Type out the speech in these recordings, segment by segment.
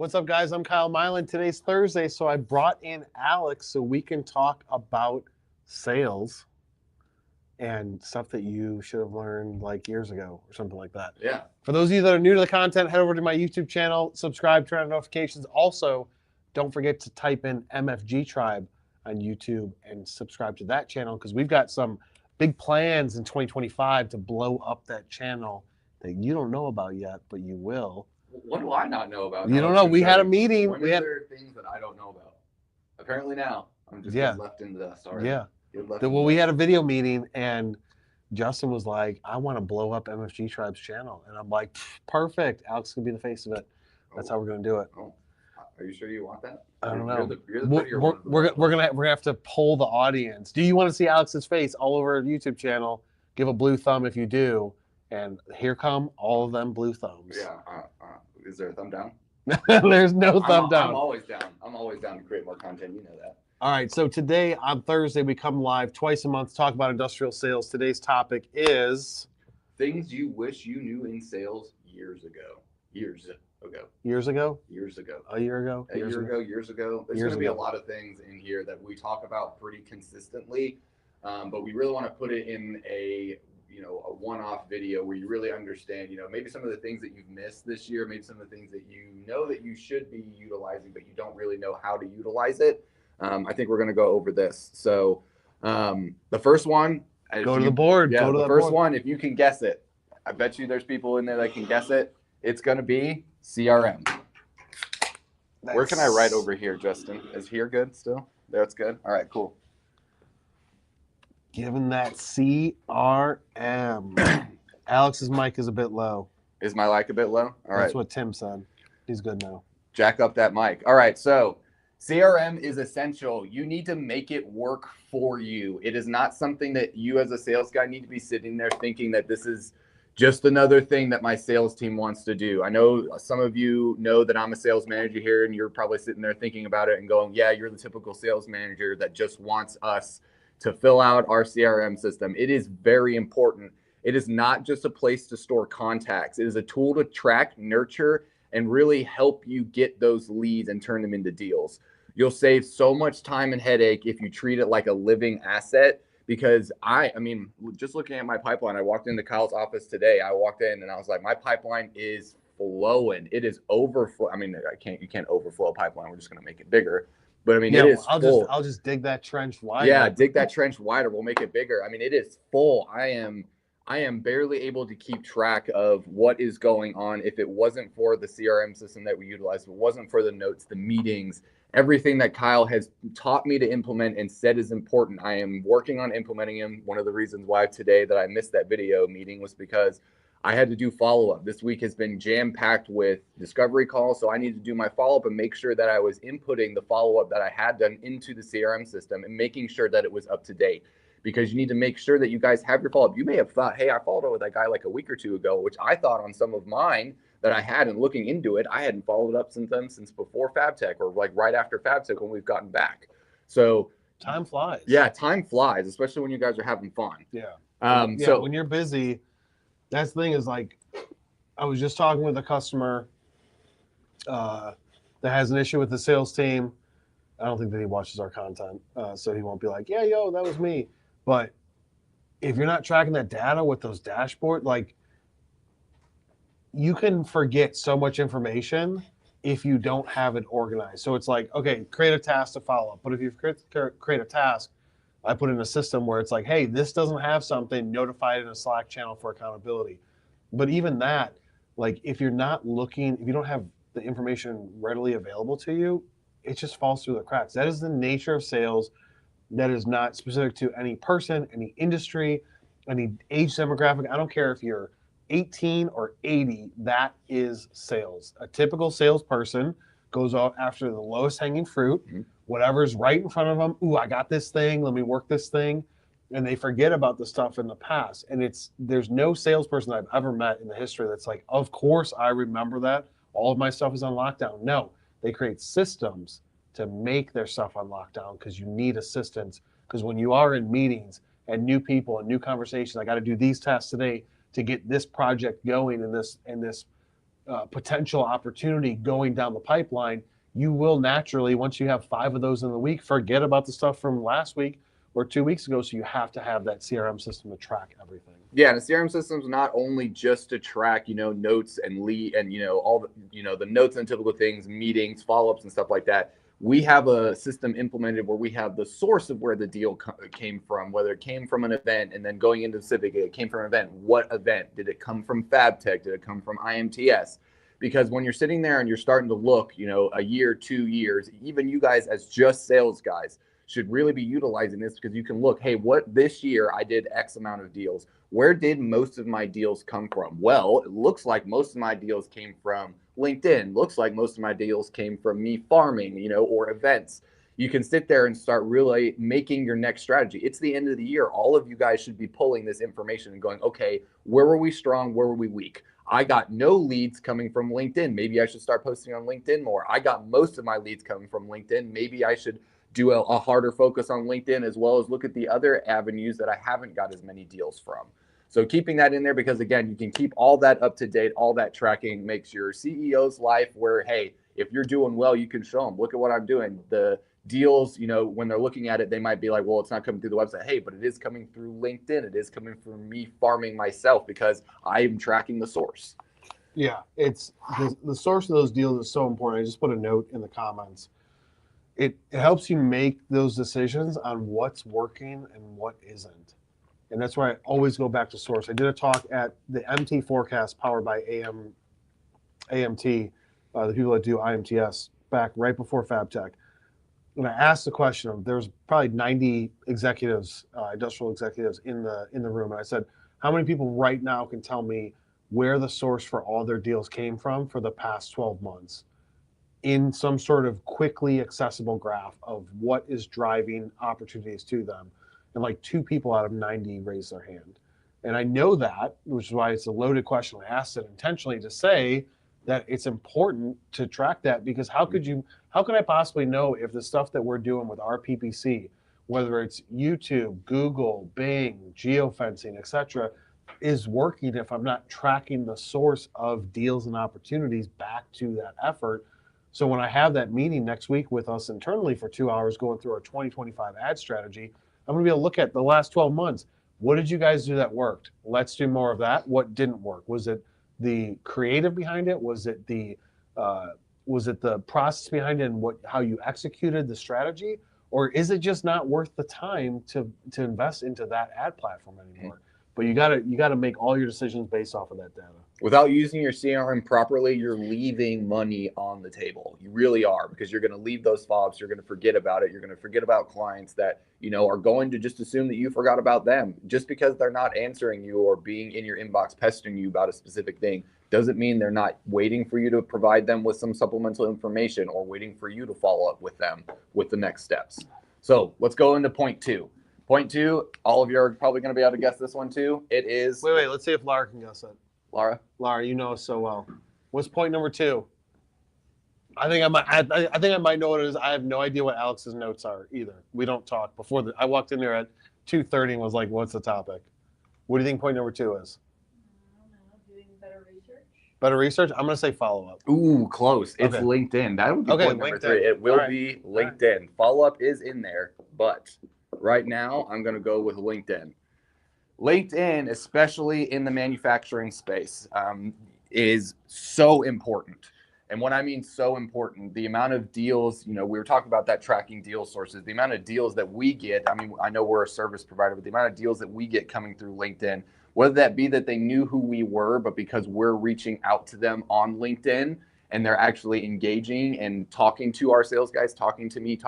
What's up, guys? I'm Kyle Mylan. Today's Thursday, so I brought in Alex so we can talk about sales and stuff that you should have learned like years ago or something like that. Yeah. For those of you that are new to the content, head over to my YouTube channel, subscribe, turn on notifications. Also, don't forget to type in MFG Tribe on YouTube and subscribe to that channel because we've got some big plans in 2025 to blow up that channel that you don't know about yet, but you will. What do I not know about? You don't know. We had a meeting. When are there things that I don't know about? Apparently now. I'm just getting left in the dust. Sorry. Yeah. Well, we had a video meeting and Justin was like, I want to blow up MFG Tribe's channel. And I'm like, perfect. Alex can be the face of it. That's how we're going to do it. Oh. Are you sure you want that? I don't know. You're the prettier one. We're gonna have to poll the audience. Do you want to see Alex's face all over our YouTube channel? Give a blue thumb if you do. And here come all of them blue thumbs. Yeah. Is there a thumb down? There's no thumb down. I'm always down. I'm always down to create more content. You know that. All right. So today on Thursday, we come live twice a month to talk about industrial sales. Today's topic is things you wish you knew in sales years ago. Years ago. A year ago? A year ago. Years ago. There's going to be a lot of things in here that we talk about pretty consistently, but we really want to put it in a one-off video where you really understand, maybe some of the things that you've missed this year, maybe some of the things that you know that you should be utilizing, but you don't really know how to utilize it. I think we're going to go over this. So the first one. Go to the board. Yeah, the first one, if you can guess it, I bet you there's people in there that can guess it. It's going to be CRM. Nice. Where can I write over here, Justin? Is here good still? There, it's good. All right, cool. Given that CRM. Alex's mic is a bit low. Is my mic a bit low? All right. That's what Tim said. He's good now. Jack up that mic. All right, so CRM is essential. You need to make it work for you. It is not something that you as a sales guy need to be sitting there thinking that this is just another thing that my sales team wants to do. I know some of you know that I'm a sales manager here, and you're probably sitting there thinking about it and going, yeah, you're the typical sales manager that just wants us to fill out our CRM system. It is very important. It is not just a place to store contacts. It is a tool to track, nurture, and really help you get those leads and turn them into deals. You'll save so much time and headache if you treat it like a living asset. Because I mean, just looking at my pipeline, I walked into Kyle's office today. I walked in and I was like, my pipeline is flowing. It is overflow. I mean, you can't overflow a pipeline. We're just going to make it bigger. But I mean, it is full. I'll just dig that trench wider. Yeah, dig that trench wider. We'll make it bigger. I mean, it is full. I am barely able to keep track of what is going on. If it wasn't for the CRM system that we utilize, if it wasn't for the notes, the meetings, everything that Kyle has taught me to implement and said is important, I am working on implementing them. One of the reasons why today that I missed that video meeting was because I had to do follow-up. This week has been jam-packed with discovery calls, so I need to do my follow-up and make sure that I was inputting the follow-up that I had done into the CRM system and making sure that it was up to date. Because you need to make sure that you guys have your follow-up. You may have thought, hey, I followed up with that guy like a week or two ago, which I thought on some of mine that I had, and looking into it, I hadn't followed up since before FabTech or like right after FabTech when we've gotten back. So time flies. Yeah, time flies, especially when you guys are having fun. Yeah. So when you're busy, that's the thing is like, I was just talking with a customer that has an issue with the sales team. I don't think that he watches our content, so he won't be like, yeah, yo, that was me. But if you're not tracking that data with those dashboards, like you can forget so much information if you don't have it organized. So it's like, okay, create a task to follow up. But if you create a task, I put in a system where it's like, hey, this doesn't have something, notify it in a Slack channel for accountability. But even that, like if you're not looking, if you don't have the information readily available to you, it just falls through the cracks. That is the nature of sales. That is not specific to any person, any industry, any age demographic. I don't care if you're 18 or 80, that is sales. A typical salesperson goes off after the lowest hanging fruit, whatever's right in front of them. Ooh, I got this thing, let me work this thing. And they forget about the stuff in the past. And there's no salesperson I've ever met in the history that's like, of course I remember that. All of my stuff is on lockdown. No, they create systems to make their stuff on lockdown because you need assistance. Because when you are in meetings and new people and new conversations, I got to do these tasks today to get this project going in this potential opportunity going down the pipeline, you will naturally, once you have 5 of those in the week, forget about the stuff from last week or 2 weeks ago. So you have to have that CRM system to track everything. Yeah, and a CRM system is not only just to track, notes and lead and, all the, the notes and typical things, meetings, follow-ups and stuff like that. We have a system implemented where we have the source of where the deal came from, whether it came from an event, and then going into Civic, it came from an event. What event? Did it come from FabTech? Did it come from IMTS? Because when you're sitting there and you're starting to look, a year, 2 years, even you guys as just sales guys should really be utilizing this, because you can look, hey, what this year I did X amount of deals. Where did most of my deals come from? Well, it looks like most of my deals came from LinkedIn. Looks like most of my deals came from me farming, or events. You can sit there and start really making your next strategy. It's the end of the year. All of you guys should be pulling this information and going, okay, where were we strong? Where were we weak? I got no leads coming from LinkedIn. Maybe I should start posting on LinkedIn more. I got most of my leads coming from LinkedIn. Maybe I should do a harder focus on LinkedIn, as well as look at the other avenues that I haven't got as many deals from. So keeping that in there, because again, you can keep all that up to date, all that tracking makes your CEO's life where, hey, if you're doing well, you can show them, look at what I'm doing. The deals, when they're looking at it, they might be like, well, it's not coming through the website. Hey, but it is coming through LinkedIn. It is coming from me farming myself because I am tracking the source. Yeah, it's the source of those deals is so important. I just put a note in the comments. It helps you make those decisions on what's working and what isn't. And that's why I always go back to source. I did a talk at the MT Forecast powered by AMT, the people that do IMTS, back right before FabTech. And I asked the question of, there was probably 90 executives, industrial executives in the room. And I said, how many people right now can tell me where the source for all their deals came from for the past 12 months? In some sort of quickly accessible graph of what is driving opportunities to them. And like 2 people out of 90 raised their hand. And I know that, which is why it's a loaded question. I asked it intentionally to say that it's important to track that, because how could I possibly know if the stuff that we're doing with our PPC, whether it's YouTube, Google, Bing, geofencing, etc., is working if I'm not tracking the source of deals and opportunities back to that effort? So when I have that meeting next week with us internally for 2 hours going through our 2025 ad strategy, I'm going to be able to look at the last 12 months. What did you guys do that worked? Let's do more of that. What didn't work? Was it the creative behind it? Was it the process behind it and how you executed the strategy? Or is it just not worth the time to invest into that ad platform anymore? But you gotta make all your decisions based off of that data. Without using your CRM properly, you're leaving money on the table. You really are, because you're going to leave those follow-ups. You're going to forget about it. You're going to forget about clients that, are going to just assume that you forgot about them. Just because they're not answering you or being in your inbox pestering you about a specific thing doesn't mean they're not waiting for you to provide them with some supplemental information or waiting for you to follow up with them with the next steps. So let's go into point 2. Point 2, all of you are probably going to be able to guess this one too. It is... Wait, let's see if Laura can guess it. Laura, you know us so well. What's point number 2? I think I might know what it is. I have no idea what Alex's notes are either. We don't talk before I walked in here at 2:30 and was like, "What's the topic?" What do you think point number 2 is? I don't know. Doing better research. Better research. I'm gonna say follow up. Ooh, close. It's okay. LinkedIn. That would be point number 3. It will be LinkedIn. Right. Follow up is in there, but right now I'm gonna go with LinkedIn. LinkedIn, especially in the manufacturing space, is so important. And what I mean so important, the amount of deals, we were talking about that tracking deal sources, the amount of deals that we get. I mean, I know we're a service provider, but the amount of deals that we get coming through LinkedIn, whether that be that they knew who we were, but because we're reaching out to them on LinkedIn and they're actually engaging and talking to our sales guys, talking to me,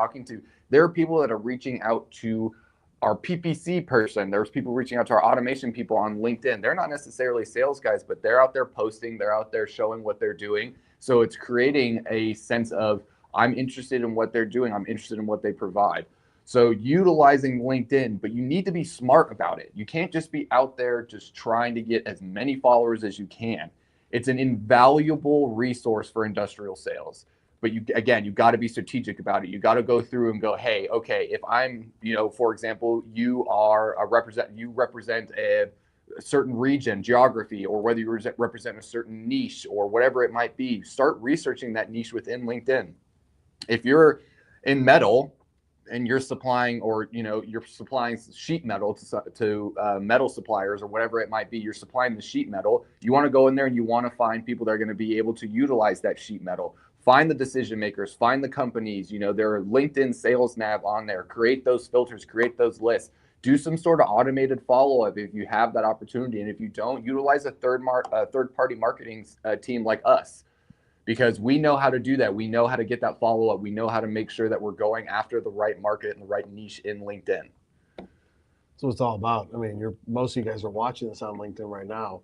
there are people that are reaching out to our PPC person. There's people reaching out to our automation people on LinkedIn. They're not necessarily sales guys, but they're out there posting, they're out there showing what they're doing. So it's creating a sense of, I'm interested in what they're doing. I'm interested in what they provide. So utilizing LinkedIn, but you need to be smart about it. You can't just be out there just trying to get as many followers as you can. It's an invaluable resource for industrial sales. But you've got to be strategic about it. You got to go through and go, hey, okay, if I'm, for example, you represent a a certain region, geography, or whether you represent a certain niche or whatever it might be, start researching that niche within LinkedIn. If you're in metal and you're supplying, or you're supplying sheet metal to metal suppliers or whatever it might be, you're supplying the sheet metal, you want to go in there and you want to find people that are going to be able to utilize that sheet metal. Find the decision makers, find the companies, there are LinkedIn sales nav on there, create those filters, create those lists, do some sort of automated follow-up if you have that opportunity. And if you don't, utilize a third-party marketing team like us, because we know how to do that. We know how to get that follow-up. We know how to make sure that we're going after the right market and the right niche in LinkedIn. That's what it's all about. I mean, most of you guys are watching this on LinkedIn right now.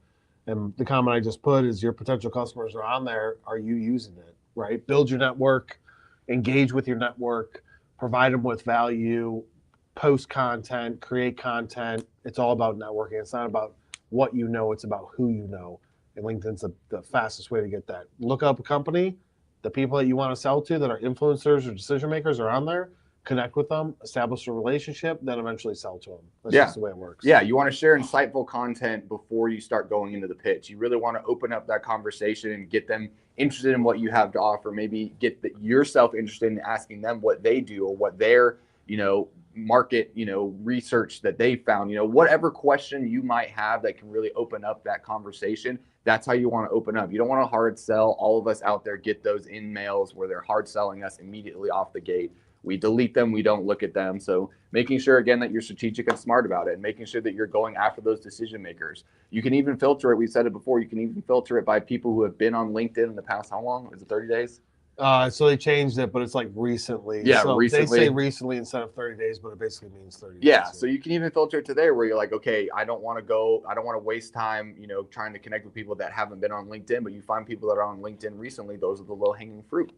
And the comment I just put is your potential customers are on there. Are you using it, right? Build your network, engage with your network, provide them with value, post content, create content. It's all about networking. It's not about what you know. It's about who you know. And LinkedIn's the fastest way to get that. Look up a company, the people that you want to sell to that are influencers or decision makers are on there, connect with them, establish a relationship, then eventually sell to them. That's just the way it works. Yeah, you want to share insightful content before you start going into the pitch. You really want to open up that conversation and get them interested in what you have to offer. Maybe get yourself interested in asking them what they do or what their, market, research that they found, whatever question you might have that can really open up that conversation. That's how you want to open up. You don't want to hard sell. All of us out there get those emails where they're hard selling us immediately off the gate. We delete them. We don't look at them. So making sure, again, that you're strategic and smart about it, and making sure that you're going after those decision makers. You can even filter it. We said it before. You can even filter it by people who have been on LinkedIn in the past. How long? Is it 30 days? So they changed it, but it's like recently. Yeah, so recently. They say recently instead of 30 days, but it basically means 30 days. Yeah, so you can even filter it to there where you're like, okay, I don't want to waste time, trying to connect with people that haven't been on LinkedIn, but you find people that are on LinkedIn recently. Those are the low-hanging fruit.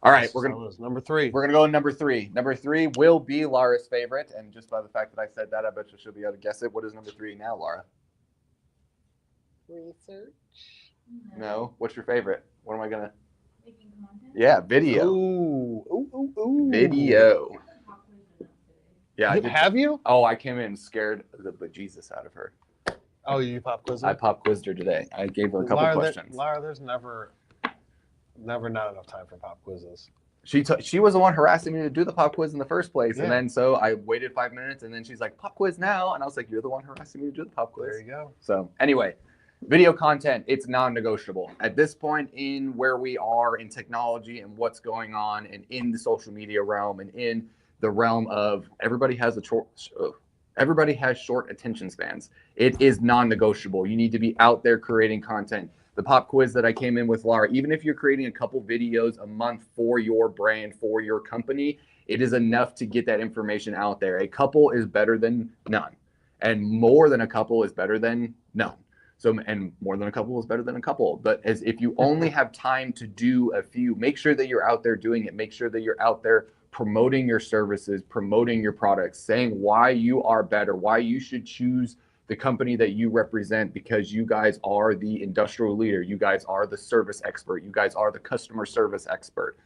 All right, number 3. We're gonna go to number 3. Number 3 will be Laura's favorite, and just by the fact that I said that, I bet you she'll be able to guess it. What is number 3 now, Laura? Research. No. What's your favorite? What am I gonna? Making content? Yeah, video. Ooh. Video. Yeah. Have you? Oh, I came in scared the bejesus out of her. Oh, you pop quizzed her? I pop quizzed her today. I gave her a couple questions. Laura, there's never not enough time for pop quizzes. She was the one harassing me to do the pop quiz in the first place. Yeah. And then so I waited 5 minutes, and then she's like, pop quiz now. And I was like, you're the one harassing me to do the pop quiz. There you go. So anyway, video content, it's non-negotiable. At this point in where we are in technology and what's going on and in the social media realm and in the realm of everybody has short attention spans. It is non-negotiable. You need to be out there creating content. The pop quiz that I came in with Laura, even if you're creating a couple videos a month for your brand, for your company, it is enough to get that information out there. A couple is better than none, and more than a couple is better than none. So, and more than a couple is better than a couple. But as if you only have time to do a few, make sure that you're out there doing it. Make sure that you're out there promoting your services, promoting your products, saying why you are better, why you should choose the company that you represent, because you guys are the industrial leader. You guys are the service expert. You guys are the customer service expert.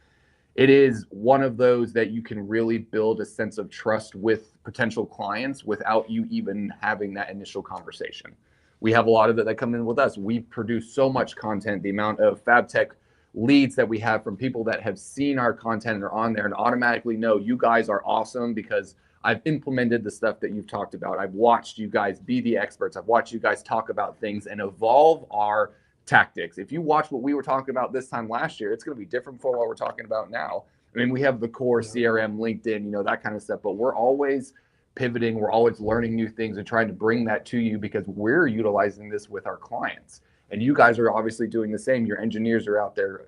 It is one of those that you can really build a sense of trust with potential clients without you even having that initial conversation. We have a lot of it that come in with us. We produce so much content. The amount of FabTech leads that we have from people that have seen our content and are on there and automatically know you guys are awesome because I've implemented the stuff that you've talked about. I've watched you guys be the experts. I've watched you guys talk about things and evolve our tactics. If you watch what we were talking about this time last year, it's going to be different from what we're talking about now. I mean, we have the core CRM, LinkedIn, that kind of stuff, but we're always pivoting. We're always learning new things and trying to bring that to you because we're utilizing this with our clients. And you guys are obviously doing the same. Your engineers are out there,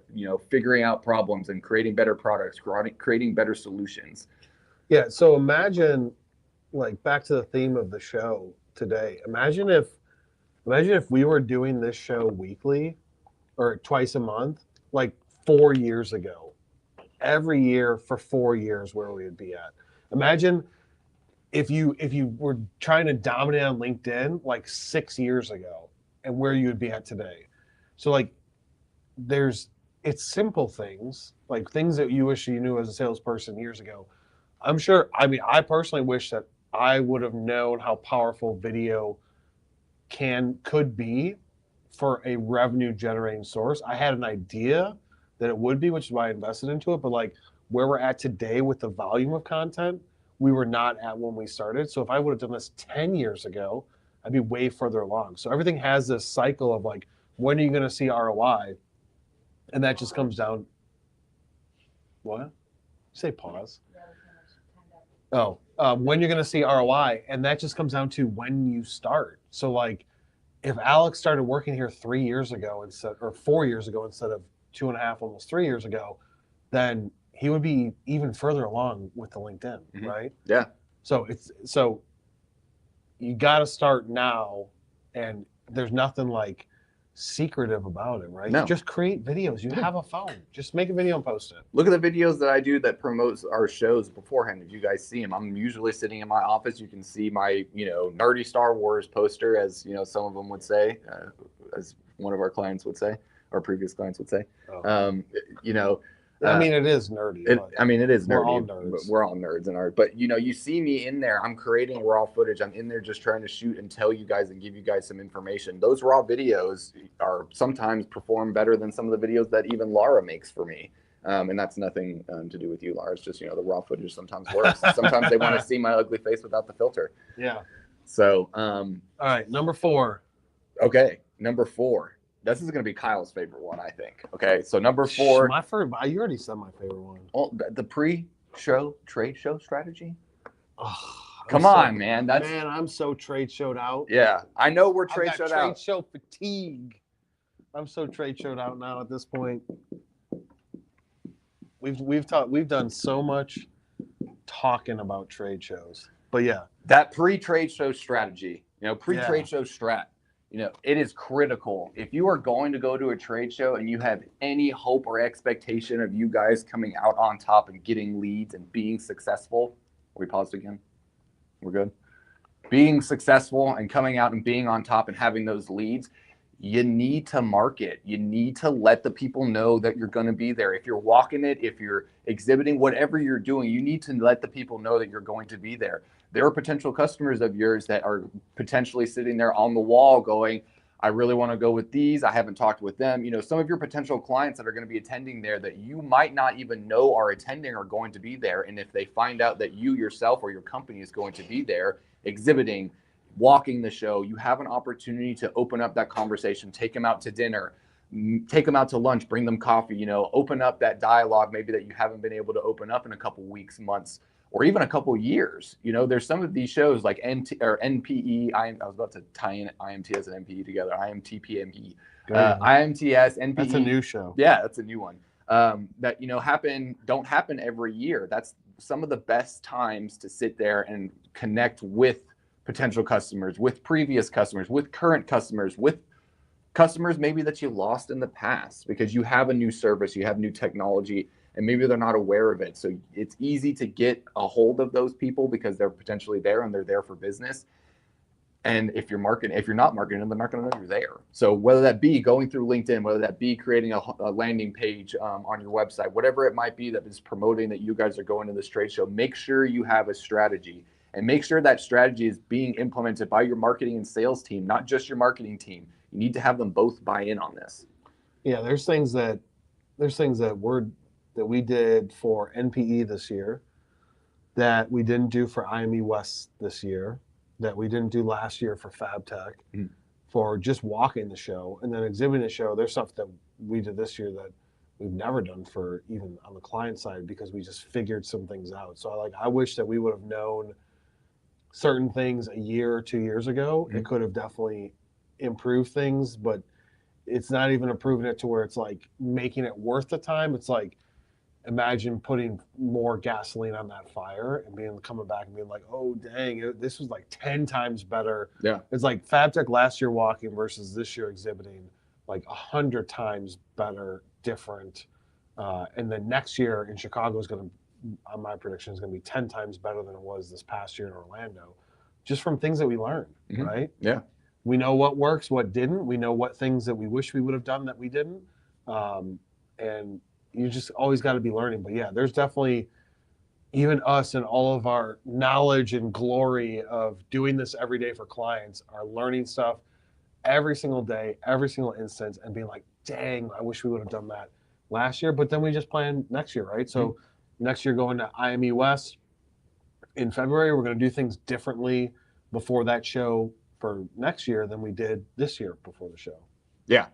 figuring out problems and creating better products, creating better solutions. Yeah. So imagine, like, back to the theme of the show today. Imagine if we were doing this show weekly or twice a month, like 4 years ago, every year for 4 years, where we would be at. Imagine if you were trying to dominate on LinkedIn like 6 years ago and where you would be at today. So like it's simple things, like things that you wish you knew as a salesperson years ago. I personally wish that I would have known how powerful video could be for a revenue generating source. I had an idea that it would be, which is why I invested into it. But like where we're at today with the volume of content, we were not at when we started. So if I would have done this 10 years ago, I'd be way further along. So everything has this cycle of like, when are you going to see ROI? And that just comes down. What? Say pause. Oh, when you're going to see ROI, and that just comes down to when you start. So like, if Alex started working here 3 years ago instead, or 4 years ago instead of 2.5, almost 3 years ago, then he would be even further along with the LinkedIn, right? Yeah. So you got to start now, and there's nothing like secretive about it, right? No. Just create videos. You have a phone. Just make a video and post it. Look at the videos that I do that promotes our shows beforehand. If you guys see them, I'm usually sitting in my office. You can see my, nerdy Star Wars poster, as some of them would say, as one of our clients would say, our previous clients would say. Oh. I mean, it is nerdy. It is nerdy. We're all nerds. We're all nerds in art. But, you see me in there. I'm creating raw footage. I'm in there just trying to shoot and tell you guys and give you guys some information. Those raw videos are sometimes perform better than some of the videos that even Laura makes for me. And that's nothing to do with you, Laura. It's just, the raw footage sometimes works. Sometimes they want to see my ugly face without the filter. Yeah. So. All right. Number 4. Okay. Number 4. This is going to be Kyle's favorite one, I think. Okay, so number 4. My favorite. You already said my favorite one. Well, the pre-show trade show strategy. Oh, Come on, man. Man, I'm so trade showed out. Yeah, I know we're trade showed out. Trade show fatigue. I'm so trade showed out now at this point. We've done so much talking about trade shows, but yeah, that pre-trade show strategy. Pre-trade show strat. It is critical. If you are going to go to a trade show and you have any hope or expectation of you guys coming out on top and getting leads and being successful, we paused again. We're good. Being successful and coming out and being on top and having those leads, you need to market. You need to let the people know that you're going to be there. If you're walking it, if you're exhibiting, whatever you're doing, you need to let the people know that you're going to be there. There are potential customers of yours that are potentially sitting there on the wall going, I really want to go with these. I haven't talked with them. Some of your potential clients that are going to be attending there that you might not even know are attending are going to be there. And if they find out that you yourself or your company is going to be there exhibiting, walking the show, you have an opportunity to open up that conversation, take them out to dinner, take them out to lunch, bring them coffee, open up that dialogue maybe that you haven't been able to open up in a couple weeks, months, or even a couple years. There's some of these shows like NPE. I was about to tie in IMTS and NPE together. IMTPME, IMTS, NPE. That's a new show. Yeah, that's a new one. That don't happen every year. That's some of the best times to sit there and connect with potential customers, with previous customers, with current customers, with customers maybe that you lost in the past because you have a new service, you have new technology, and maybe they're not aware of it. So it's easy to get a hold of those people because they're potentially there and they're there for business. And if you're not marketing them, they're not going to know you're there. So whether that be going through LinkedIn, whether that be creating a landing page on your website, whatever it might be that is promoting that you guys are going to this trade show, make sure you have a strategy and make sure that strategy is being implemented by your marketing and sales team, not just your marketing team. You need to have them both buy in on this. Yeah, there's things that we did for NPE this year that we didn't do for IME West this year, that we didn't do last year for FabTech, for just walking the show and then exhibiting the show. There's stuff that we did this year that we've never done for even on the client side because we just figured some things out. So I wish that we would have known certain things a year or 2 years ago. It could have definitely improved things, but it's not even improving it to where it's like making it worth the time. It's like, imagine putting more gasoline on that fire and coming back and being like, oh dang, this was like 10 times better. Yeah. It's like FabTech last year walking versus this year exhibiting, like 100 times better, different. And then next year in Chicago is going to, my prediction is going to be 10 times better than it was this past year in Orlando, just from things that we learned, right? Yeah. We know what works, what didn't. We know what things that we wish we would have done that we didn't. And you just always got to be learning. But yeah, there's definitely, even us and all of our knowledge and glory of doing this every day for clients are learning stuff. every single day, every single instance, and being like, dang, I wish we would have done that last year. But then we just plan next year, right? So next year going to IME West in February, we're going to do things differently before that show for next year than we did this year before the show. Yeah.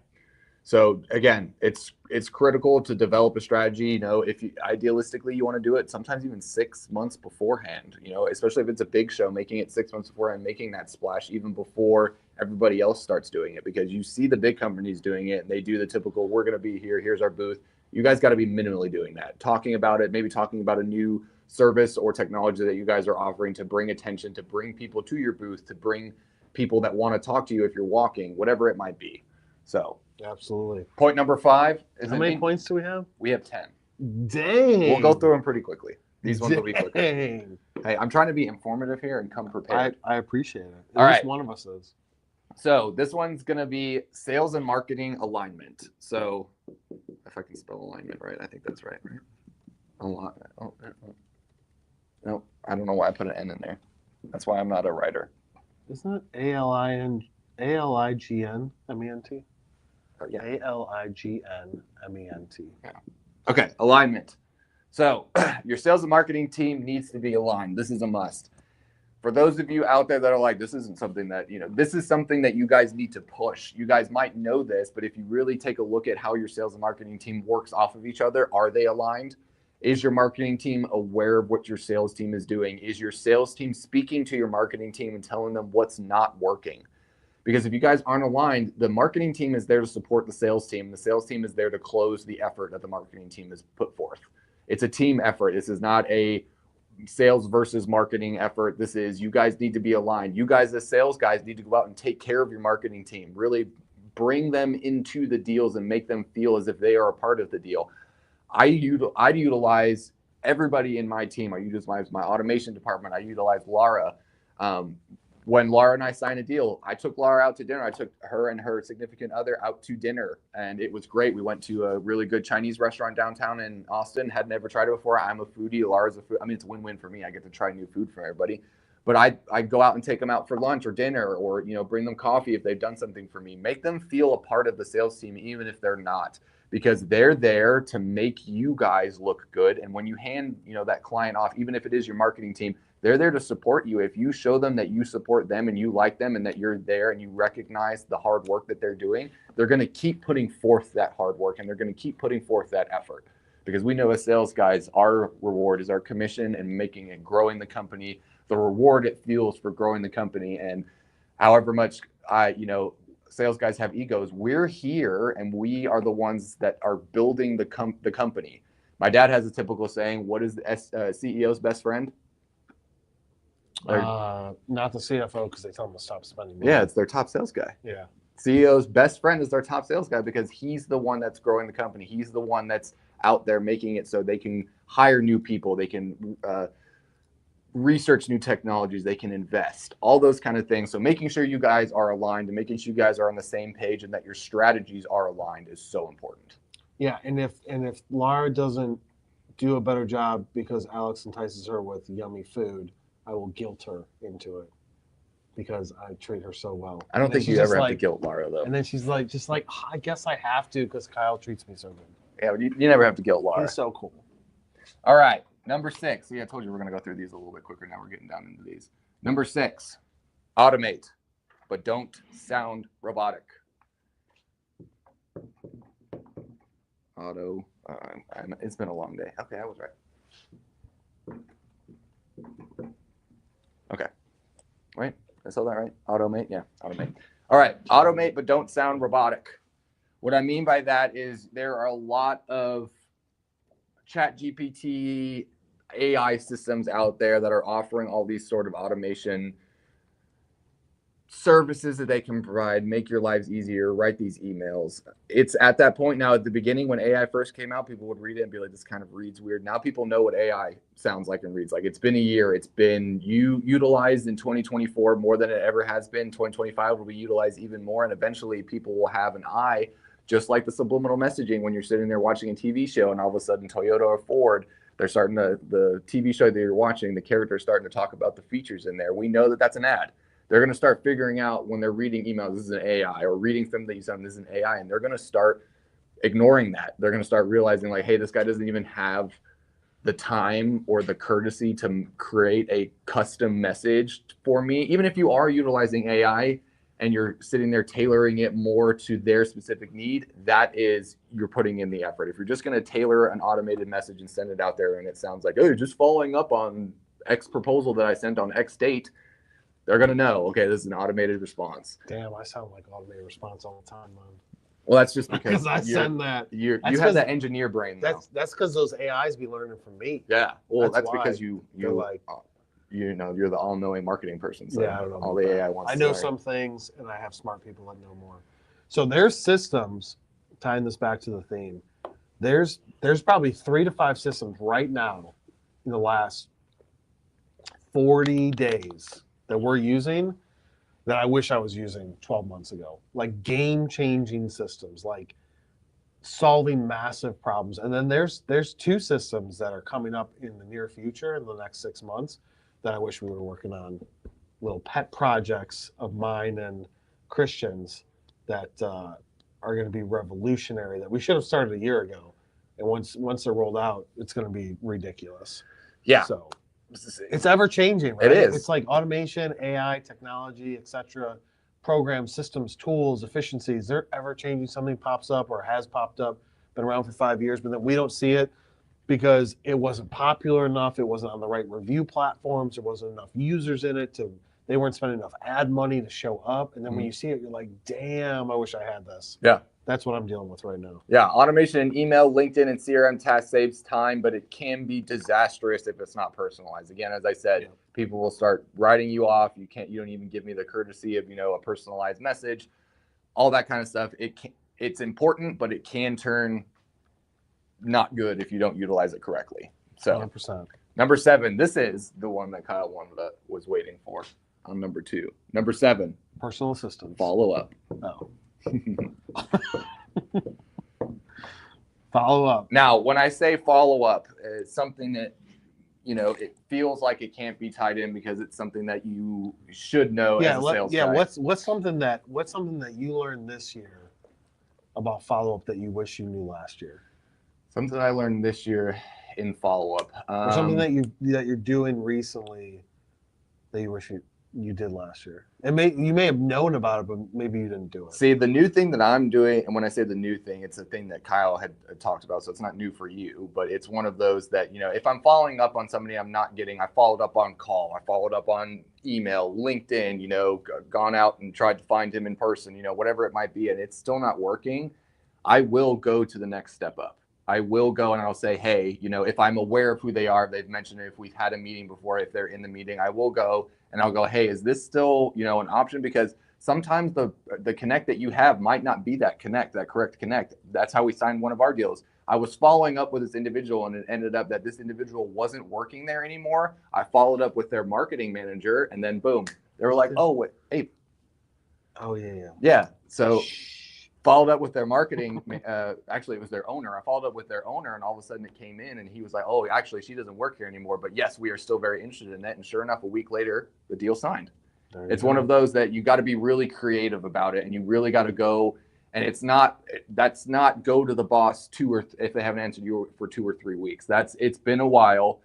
So again, it's critical to develop a strategy. You know, if you idealistically you want to do it, sometimes even 6 months beforehand. You know, especially if it's a big show, making it 6 months beforehand, making that splash even before everybody else starts doing it, because you see the big companies doing it and they do the typical, we're going to be here, here's our booth. You guys got to be minimally doing that, talking about it, maybe talking about a new service or technology that you guys are offering to bring attention, to bring people to your booth, to bring people that want to talk to you if you're walking, whatever it might be. So absolutely. Point number 5 is how many points do we have? We have 10. Dang. We'll go through them pretty quickly. These ones will be quicker. Dang. Hey, I'm trying to be informative here and come prepared. I appreciate it. All At least right. one of us is. So this one's going to be sales and marketing alignment. So if I can spell alignment right, I think that's right. Alignment. Oh, no, I don't know why I put an N in there. That's why I'm not a writer. Isn't it ALIGNMENT? Yeah. ALIGNMENT. Okay, alignment. So your sales and marketing team needs to be aligned. This is a must. For those of you out there that are like, this isn't something that, you know, this is something that you guys need to push. You guys might know this, but if you really take a look at how your sales and marketing team works off of each other, are they aligned? Is your marketing team aware of what your sales team is doing? Is your sales team speaking to your marketing team and telling them what's not working? Because if you guys aren't aligned, the marketing team is there to support the sales team. The sales team is there to close the effort that the marketing team has put forth. It's a team effort. This is not a sales versus marketing effort. This is, you guys need to be aligned. You guys as sales guys need to go out and take care of your marketing team. Really bring them into the deals and make them feel as if they are a part of the deal. I utilize everybody in my team. I utilize my automation department. I utilize Laura. When Laura and I signed a deal, I took Laura out to dinner. I took her and her significant other out to dinner, and it was great. We went to a really good Chinese restaurant downtown in Austin. Had never tried it before. I'm a foodie. Laura's a food. I mean, it's a win-win for me. I get to try new food for everybody. But I go out and take them out for lunch or dinner, or, you know, bring them coffee if they've done something for me. Make them feel a part of the sales team, even if they're not, because they're there to make you guys look good. And when you hand, you know, that client off, even if it is your marketing team, they're there to support you. If you show them that you support them and you like them and that you're there and you recognize the hard work that they're doing, they're going to keep putting forth that hard work and they're going to keep putting forth that effort. Because we know as sales guys, our reward is our commission and making and growing the company. The reward it feels for growing the company. And however much sales guys have egos, we're here and we are the ones that are building the company. My dad has a typical saying, what is the CEO's best friend? Not the CFO, because they tell them to stop spending money. Yeah, it's their top sales guy. Yeah. CEO's best friend is their top sales guy because he's the one that's growing the company. He's the one that's out there making it so they can hire new people. They can research new technologies. They can invest, all those kind of things. So making sure you guys are aligned and making sure you guys are on the same page and that your strategies are aligned is so important. Yeah, and if Laura doesn't do a better job because Alex entices her with yummy food, I will guilt her into it because I treat her so well. I don't think you ever have to guilt Laura, though. And then she's like, I guess I have to because Kyle treats me so good. Yeah, you never have to guilt Laura. He's so cool. All right, number 6. See, I told you we're going to go through these a little bit quicker. Now we're getting down into these. Number 6, automate, but don't sound robotic. It's been a long day. Okay, I was right. Okay. Wait, I saw that right? Automate? Yeah, automate. All right, automate, but don't sound robotic. What I mean by that is there are a lot of ChatGPT AI systems out there that are offering all these sort of automation services that they can provide, make your lives easier, write these emails. It's at that point now. At the beginning, when AI first came out, people would read it and be like, this kind of reads weird. Now people know what AI sounds like and reads like. It's been a year. It's been utilized in 2024 more than it ever has been. 2025 will be utilized even more. And eventually people will have an eye, just like the subliminal messaging when you're sitting there watching a TV show and all of a sudden Toyota or Ford, they're starting to, the TV show that you're watching, the character is starting to talk about the features in there. We know that that's an ad. They're going to start figuring out when they're reading emails, this is an AI, or reading something that you send, this is an AI, and they're going to start ignoring that. They're going to start realizing like, hey, this guy doesn't even have the time or the courtesy to create a custom message for me. Even if you are utilizing AI and you're sitting there tailoring it more to their specific need, that is, you're putting in the effort. If you're just going to tailor an automated message and send it out there and it sounds like, oh, just following up on X proposal that I sent on X date, they're going to know, okay, this is an automated response. Damn, I sound like automated response all the time, man. Well, that's just because I send that. You have that engineer brain. That's because those AIs be learning from me. Yeah. Well, that's because you're the all-knowing marketing person. So yeah, I don't know all the AI wants. I know some things, and I have smart people that know more. So there's systems. Tying this back to the theme, there's probably 3 to 5 systems right now in the last 40 days that we're using that I wish I was using 12 months ago. Like game-changing systems, like solving massive problems. And then there's 2 systems that are coming up in the near future in the next 6 months that I wish we were working on. Little pet projects of mine and Christian's that are going to be revolutionary that we should have started a year ago. And once they're rolled out, it's going to be ridiculous. Yeah. So it's ever changing, right? It is. It's like automation, AI, technology, etc. Programs, systems, tools, efficiencies. They're ever changing. Something pops up or has popped up, been around for 5 years, but then we don't see it because it wasn't popular enough. It wasn't on the right review platforms. There wasn't enough users in it they weren't spending enough ad money to show up. And then when you see it, you're like, damn, I wish I had this. Yeah. That's what I'm dealing with right now. Yeah, automation in email, LinkedIn, and CRM tasks saves time, but it can be disastrous if it's not personalized. Again, as I said, people will start writing you off. You don't even give me the courtesy of, a personalized message, all that kind of stuff. It's important, but it can turn not good if you don't utilize it correctly. So 100%. Number 7, this is the one that Kyle was waiting for on number 2. Number 7, personal assistant. Follow up. Oh. Follow up. Now, when I say follow up, it's something that it feels like it can't be tied in because it's something that you should know as a sales guy. What's something that you learned this year about follow up that you wish you knew last year? Something I learned this year in follow up, or something that you're doing recently that you wish you did last year. And you may have known about it, but maybe you didn't do it. See, the new thing that I'm doing, and when I say the new thing, it's a thing that Kyle had talked about, so it's not new for you, but it's one of those that, if I'm following up on somebody I'm not getting, I followed up on call, I followed up on email, LinkedIn, gone out and tried to find him in person, whatever it might be, and it's still not working, I will go to the next step up. I will go and I'll say, hey, if I'm aware of who they are, they've mentioned it, if we've had a meeting before, if they're in the meeting, I will go and I'll go, hey, is this still, an option? Because sometimes the connect that you have might not be that correct connect. That's how we signed one of our deals. I was following up with this individual and it ended up that this individual wasn't working there anymore. I followed up with their marketing manager and then boom, they were like, oh, wait, hey. Oh, yeah. Yeah. So followed up with their marketing. Actually, it was their owner. I followed up with their owner, and all of a sudden it came in, and he was like, "Oh, actually, she doesn't work here anymore. But yes, we are still very interested in it." And sure enough, a week later, the deal signed. It's one of those that you got to be really creative about it, and you really got to go. And that's not go to the boss if they haven't answered you for 2 or 3 weeks. It's been a while.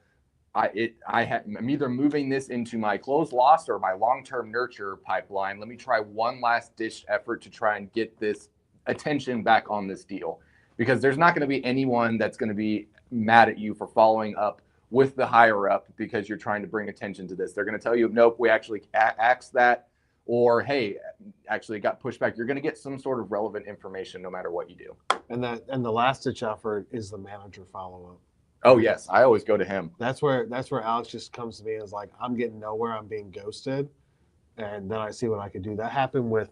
I'm either moving this into my close loss or my long-term nurture pipeline. Let me try one last ditch effort to try and get this attention back on this deal, because there's not going to be anyone that's going to be mad at you for following up with the higher up because you're trying to bring attention to this. They're going to tell you, nope, we actually axed that, or hey, actually got pushed back. You're going to get some sort of relevant information no matter what you do. And the last ditch effort is the manager follow up. Oh yes, I always go to him. That's where Alex just comes to me and is like, I'm getting nowhere, I'm being ghosted, and then I see what I could do. That happened with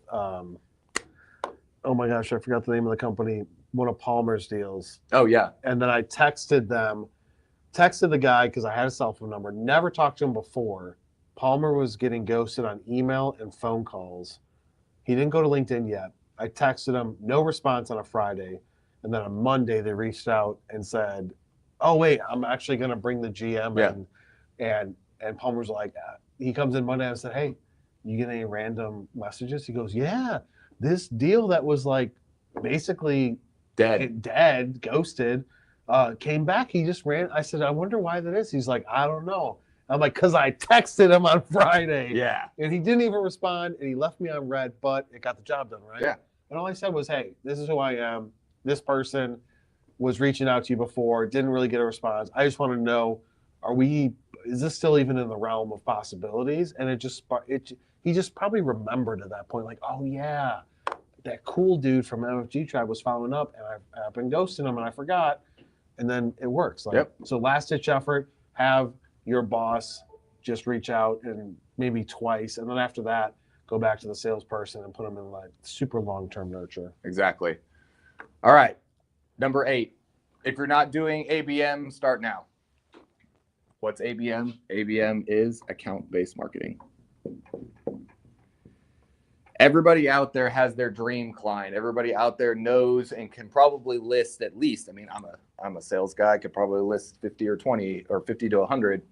oh my gosh, I forgot the name of the company, one of Palmer's deals. Oh yeah. And then I texted the guy because I had a cell phone number, never talked to him before. Palmer was getting ghosted on email and phone calls. He didn't go to LinkedIn yet. I texted him, no response on a Friday. And then on Monday they reached out and said, oh wait, I'm actually going to bring the GM in. And Palmer's like, he comes in Monday and I said, hey, you get any random messages? He goes, yeah, this deal that was like basically dead, ghosted, came back. He just ran. I said, I wonder why that is. He's like, I don't know. I'm like, because I texted him on Friday. Yeah. And he didn't even respond, and he left me on red, but it got the job done, right? Yeah. And all I said was, hey, this is who I am. This person was reaching out to you before, didn't really get a response. I just want to know, is this still even in the realm of possibilities? And he just probably remembered at that point, like, oh yeah, that cool dude from MFG Tribe was following up, and I've been ghosting him, and I forgot. And then it works. Like, Yep. So last ditch effort, have your boss just reach out and maybe twice, and then after that, go back to the salesperson and put them in like super long-term nurture. Exactly. All right. Number 8. If you're not doing ABM, start now. What's ABM? ABM is account-based marketing. Everybody out there has their dream client. Everybody out there knows and can probably list at least, I mean, I'm a sales guy. I could probably list 50 or 20 or 50 to 100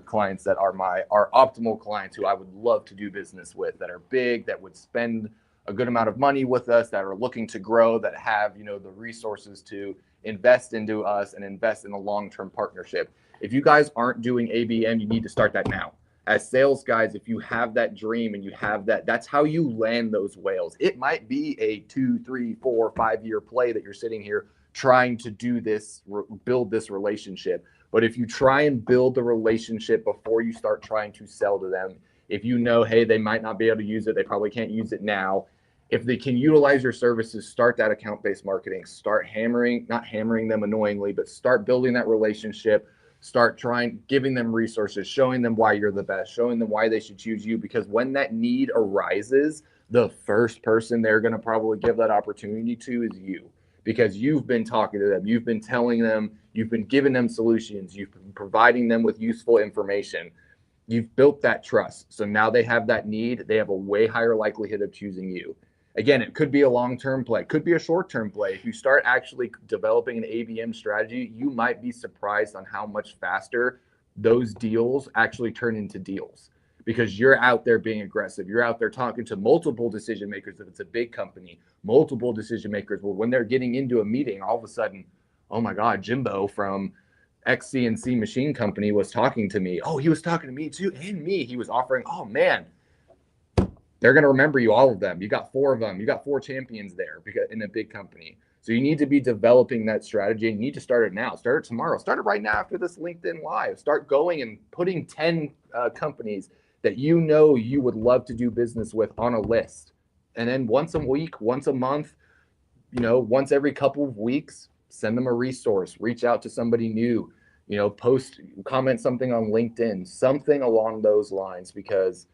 clients that are our optimal clients who I would love to do business with, that are big, that would spend a good amount of money with us, that are looking to grow, that have, the resources to invest into us and invest in a long-term partnership. If you guys aren't doing ABM, you need to start that now. As sales guys, if you have that dream and you have that's how you land those whales. It might be a 2, 3, 4, 5-year play that you're sitting here trying to do this, build this relationship. But if you try and build the relationship before you start trying to sell to them, if you know, hey, they might not be able to use it, they probably can't use it now. If they can utilize your services, start that account-based marketing. Start not hammering them annoyingly, but start building that relationship. Start giving them resources, showing them why you're the best, showing them why they should choose you. Because when that need arises, the first person they're going to probably give that opportunity to is you. Because you've been talking to them, you've been telling them, you've been giving them solutions, you've been providing them with useful information. You've built that trust. So now they have that need. They have a way higher likelihood of choosing you. Again, it could be a long-term play, could be a short-term play. If you start actually developing an ABM strategy, you might be surprised on how much faster those deals actually turn into deals, because you're out there being aggressive. You're out there talking to multiple decision makers. If it's a big company, multiple decision makers. Well, when they're getting into a meeting, all of a sudden, oh my God, Jimbo from XCNC Machine Company was talking to me. Oh, he was talking to me too, and me. He was offering, oh man. They're going to remember you, all of them. You got 4 of them. You got 4 champions there in a big company. So you need to be developing that strategy, and you need to start it now. Start it tomorrow. Start it right now after this LinkedIn Live. Start going and putting 10 companies that you know you would love to do business with on a list. And then once a week, once a month, once every couple of weeks, send them a resource. Reach out to somebody new. Comment something on LinkedIn, something along those lines, because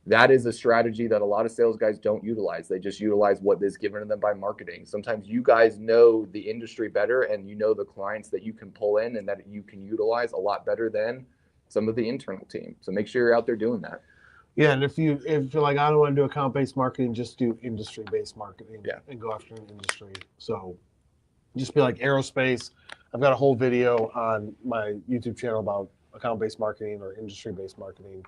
that is a strategy that a lot of sales guys don't utilize. They just utilize what is given to them by marketing. Sometimes you guys know the industry better, and you know the clients that you can pull in and that you can utilize a lot better than some of the internal team. So make sure you're out there doing that. Yeah, and if you're like, I don't want to do account-based marketing, just do industry-based marketing. And go after an industry. So just be like aerospace. I've got a whole video on my YouTube channel about account-based marketing or industry-based marketing,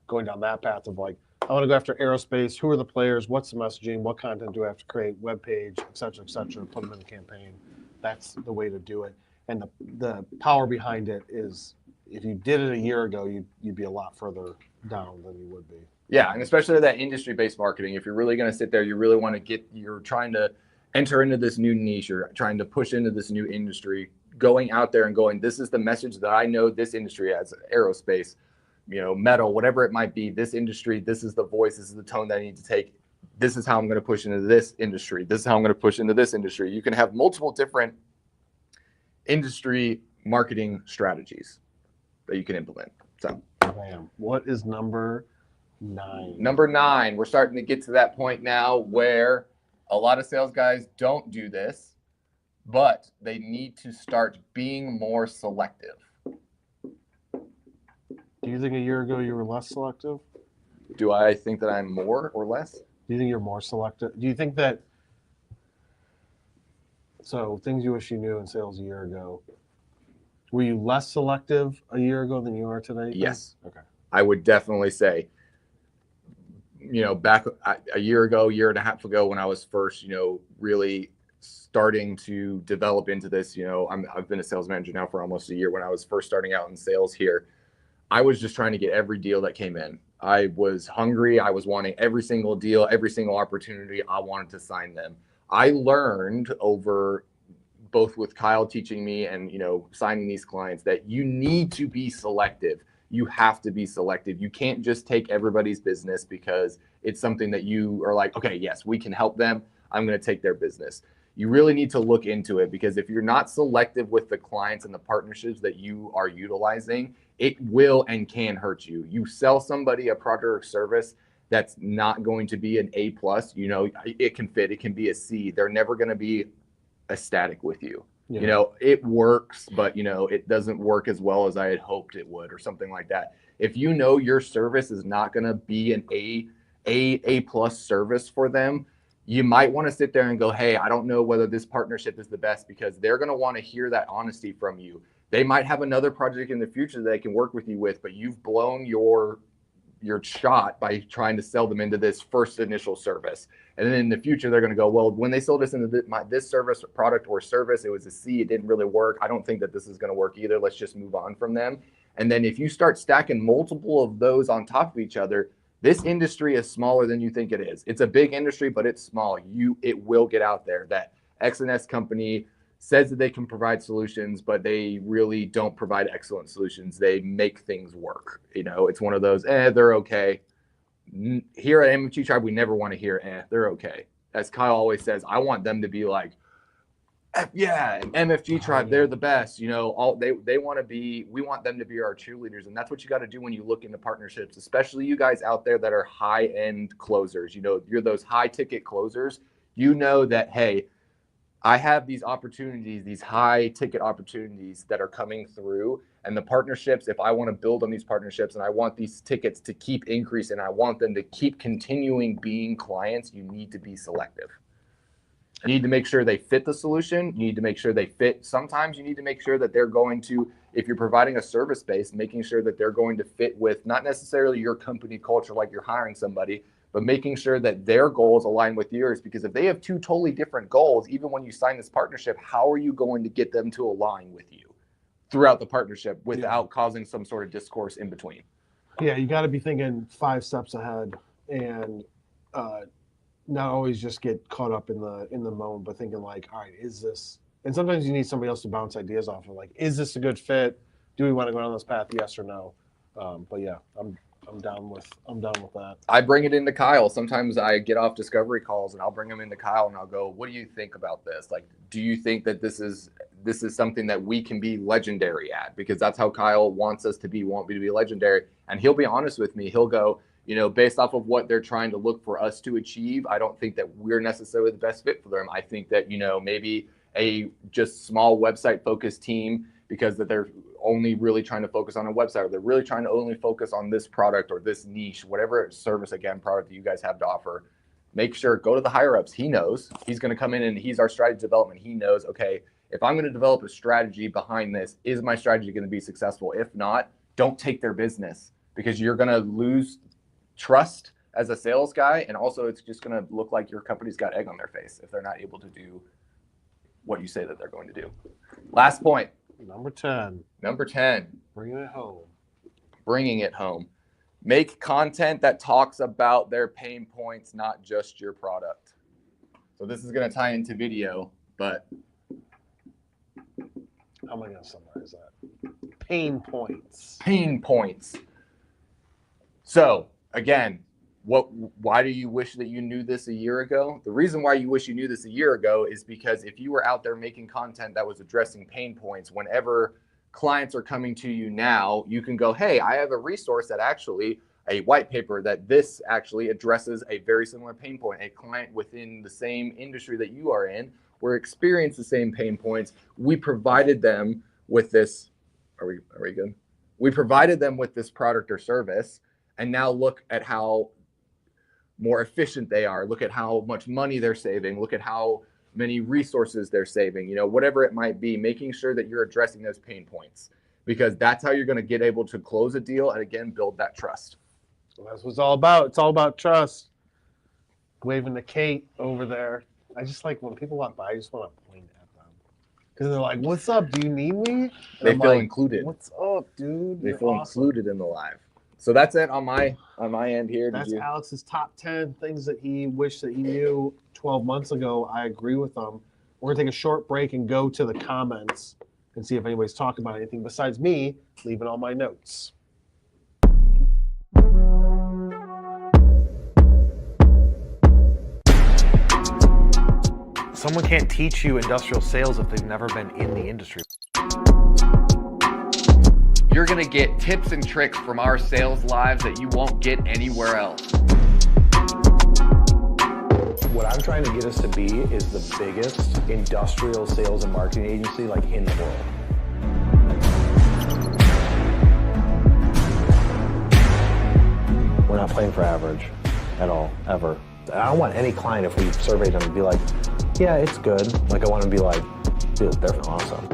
going down that path of like, I want to go after aerospace. Who are the players? What's the messaging? What content do I have to create? Web page, et cetera, put them in the campaign. That's the way to do it. And the power behind it is, if you did it a year ago, you'd be a lot further down than you would be. Yeah, and especially that industry-based marketing. If you're really going to sit there, you really want to you're trying to enter into this new niche, you're trying to push into this new industry, going out there and going, this is the message that I know this industry has, aerospace, metal, whatever it might be, this industry, this is the voice, this is the tone that I need to take. This is how I'm going to push into this industry. This is how I'm going to push into this industry. You can have multiple different industry marketing strategies that you can implement. So, bam. What is number 9? Number 9, we're starting to get to that point now where a lot of sales guys don't do this, but they need to start being more selective. Do you think a year ago you were less selective? Do I think that I'm more or less? Do you think you're more selective? Do you think that, so things you wish you knew in sales a year ago, were you less selective a year ago than you are today? Yes. Okay. I would definitely say back a year ago, year and a half ago, when I was first, really starting to develop into this, I've been a sales manager now for almost a year. When I was first starting out in sales here, I was just trying to get every deal that came in. I was hungry. I was wanting every single deal, every single opportunity. I wanted to sign them. I learned over both with Kyle teaching me and, signing these clients that you need to be selective. You have to be selective. You can't just take everybody's business because it's something that you are like, okay, yes, we can help them. I'm going to take their business. You really need to look into it, because if you're not selective with the clients and the partnerships that you are utilizing, it will and can hurt you. You sell somebody a product or service that's not going to be an A+, it can fit, it can be a C. They're never going to be ecstatic with you. Yeah. It works, but it doesn't work as well as I had hoped it would, or something like that. If your service is not going to be an A+ service for them, you might want to sit there and go, hey, I don't know whether this partnership is the best, because they're going to want to hear that honesty from you. They might have another project in the future that they can work with you with, but you've blown your shot by trying to sell them into this first initial service. And then in the future, they're going to go, well, when they sold us into this service, product or service, it was a C, it didn't really work. I don't think that this is going to work either. Let's just move on from them. And then if you start stacking multiple of those on top of each other, this industry is smaller than you think it is. It's a big industry, but it's small. It will get out there that X&S company says that they can provide solutions, but they really don't provide excellent solutions. They make things work. It's one of those, they're okay. Here at MFG Tribe, we never want to hear, they're okay. As Kyle always says, I want them to be like, yeah, MFG Tribe, they're the best. We want them to be our cheerleaders. And that's what you got to do when you look into partnerships, especially you guys out there that are high-end closers. You're those high-ticket closers. That, hey, I have these opportunities, these high-ticket opportunities that are coming through. And the partnerships, if I want to build on these partnerships and I want these tickets to keep increasing, I want them to keep continuing being clients, you need to be selective. You need to make sure they fit the solution. You need to make sure they fit. Sometimes you need to make sure that they're going to, if you're providing a service base, making sure that they're going to fit with not necessarily your company culture, like you're hiring somebody, but making sure that their goals align with yours. Because if they have two totally different goals, even when you sign this partnership, how are you going to get them to align with you throughout the partnership without causing some sort of discourse in between? Yeah, you got to be thinking 5 steps ahead, and not always just get caught up in the moment, but thinking like, all right, is this? And sometimes you need somebody else to bounce ideas off of. Like, is this a good fit? Do we want to go down this path? Yes or no? But yeah, I'm down with that. I bring it into Kyle. Sometimes I get off discovery calls and I'll bring them into Kyle and I'll go, what do you think about this? Like, do you think that this is something that we can be legendary at? Because that's how Kyle wants us to be, want me to be legendary. And he'll be honest with me. He'll go, based off of what they're trying to look for us to achieve, I don't think that we're necessarily the best fit for them. I think that, maybe a just small website focused team, because that they're only really trying to focus on a website, or they're really trying to only focus on this product or this niche, whatever service, product that you guys have to offer. Make sure, go to the higher ups. He knows he's going to come in and he's our strategy development. He knows, okay, if I'm going to develop a strategy behind this, is my strategy going to be successful? If not, don't take their business, because you're going to lose trust as a sales guy. And also it's just going to look like your company's got egg on their face if they're not able to do what you say that they're going to do. Last point. Number 10. Bringing it home. Make content that talks about their pain points, not just your product. So this is going to tie into video, but how am I going to summarize that? Pain points. So again, why do you wish that you knew this a year ago? The reason why you wish you knew this a year ago is because if you were out there making content that was addressing pain points, whenever clients are coming to you now, you can go, hey, I have a resource that actually, a white paper that this actually addresses a very similar pain point. A client within the same industry that you are in or experience the same pain points. We provided them with this. Are we good? We provided them with this product or service, and now look at how more efficient they are. Look at how much money they're saving. Look at how many resources they're saving, whatever it might be, making sure that you're addressing those pain points, because that's how you're going to get able to close a deal and again, build that trust. That's what it's all about. It's all about trust. Waving to Kate over there. I just like when people walk by, I just want to point at them. Because they're like, what's up? Do you need me? And They I'm feel like, included. What's up, dude? They You're feel awesome. included in the live. So that's it on my end here. That's Alex's top 10 things that he wished that he knew 12 months ago. I agree with them. We're going to take a short break and go to the comments and see if anybody's talking about anything besides me leaving all my notes. Someone can't teach you industrial sales if they've never been in the industry. You're going to get tips and tricks from our sales lives that you won't get anywhere else. What I'm trying to get us to be is the biggest industrial sales and marketing agency like in the world. We're not playing for average at all, ever. I don't want any client, if we surveyed them, to be like, yeah, it's good. Like, I want to be like, dude, they're awesome.